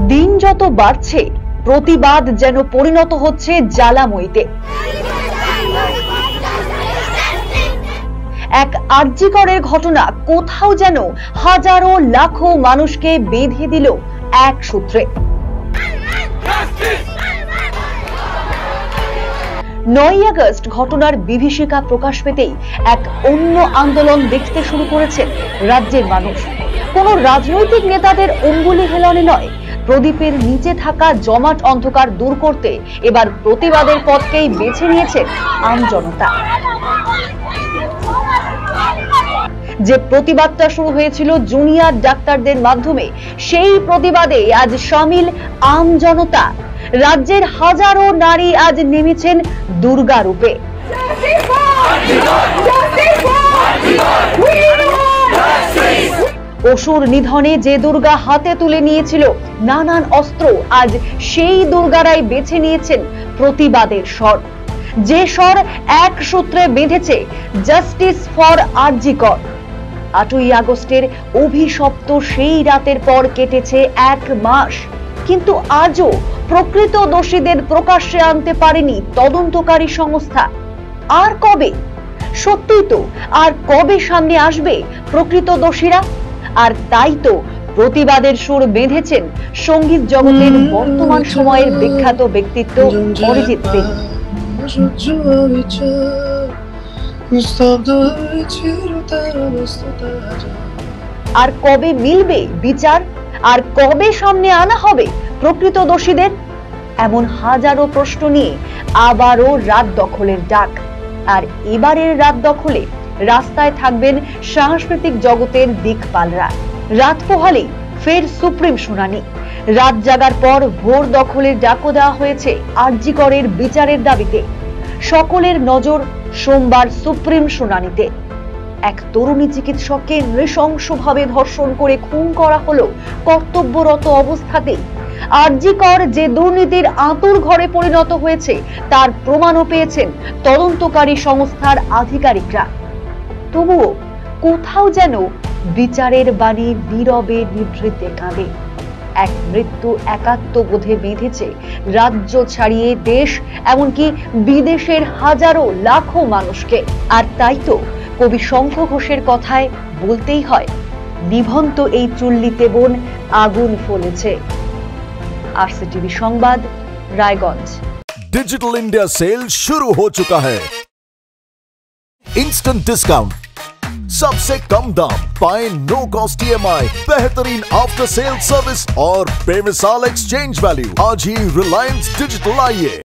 দিন যত বাড়ছে প্রতিবাদ যেন পরিণত হচ্ছে জ্বালাময়ীতে। এক আরজিকরের ঘটনা কোথাও যেন হাজারো লাখো মানুষকে বেঁধে দিল এক সূত্রে। 9ই আগস্ট ঘটনার বিভীষিকা প্রকাশ পেতেই এক অন্য আন্দোলন দেখতে শুরু করেছেন রাজ্যের মানুষ। কোন রাজনৈতিক নেতাদের অঙ্গুলি হেলনে নয়, প্রদীপের নিচে থাকা জমাট অন্ধকার দূর করতে এবার প্রতিবাদের পথকেই বেছে নিয়েছেন আমজনতা। যে প্রতিবাদটা শুরু হয়েছিল জুনিয়র ডাক্তারদের মাধ্যমে, সেই প্রতিবাদে আজ শামিল আমজনতা। রাজ্যের হাজারো নারী আজ নেমেছেন দুর্গা রূপে। অসুর নিধনে যে দুর্গা হাতে তুলে নিয়েছিল নানান অস্ত্র, আজ সেই দুর্গারাই বেছে নিয়েছেন প্রতিবাদের স্বর। যে স্বর এক সূত্রে বেঁধেছে জাস্টিস ফর আরজি কর। 8ই আগস্টের অভিশপ্ত সেই রাতের পর কেটেছে 1 মাস, কিন্তু আজও প্রকৃত দোষীদের প্রকাশ্যে আনতে পারেনি তদন্তকারী সংস্থা। আর কবে, সত্যিই তো আর কবে সামনে আসবে প্রকৃত দোষীরা? আর তাই তো প্রতিবাদের সুর বেঁধেছেন সঙ্গীত জগতের বর্তমান সময়ের বিখ্যাত ব্যক্তিত্ব অরিজিৎ সিং। আর কবে মিলবে বিচার? আর কবে সামনে আনা হবে প্রকৃত দোষীদের? এমন হাজারো প্রশ্ন নিয়ে আবারও রাত দখলের ডাক। আর এবারের রাত দখলে রাস্তায় থাকবেন সাংস্কৃতিক জগতের দিকপালরা। রাত পোহালেই ফের সুপ্রিম শুনানি। রাত জাগার পর ভোর দখলের ডাকও দেওয়া হয়েছে আরজি করের বিচারের দাবিতে। সকলের নজর সোমবার সুপ্রিম শুনানিতে। এক তরুণী চিকিৎসককে নৃশংসভাবে ধর্ষণ করে খুন করা হলো কর্তব্যরত অবস্থাতেই। আরজি কর যে দুর্নীতির আঁতুর ঘরে পরিণত হয়েছে তার প্রমাণও পেয়েছেন তদন্তকারী সংস্থার আধিকারিকরা। তবুও কোথাও যেন বিচারের বাণী নীরবে নিভৃতে কাঁদে। এক মৃত্যু একাত্মবোধে বেঁধেছে রাজ্য ছাড়িয়ে দেশ, এমনকি বিদেশের হাজারো লাখো মানুষকে। আর তাই তো কবি শঙ্খ ঘোষের কথায় বলতেই হয়, নিভন্ত এই চুল্লিতে বোন আগুন ফলেছে। आरसीटीवी সংবাদ, রায়গঞ্জ। डिजिटल इंडिया सेल शुरू हो चुका है। इंस्टेंट डिस्काउंट, सबसे कम दाम, पाए नो कॉस्ट EMI, बेहतरीन आफ्टर सेल सर्विस और बेमिसाल एक्सचेंज वैल्यू। आज ही रिलायंस डिजिटल आइए।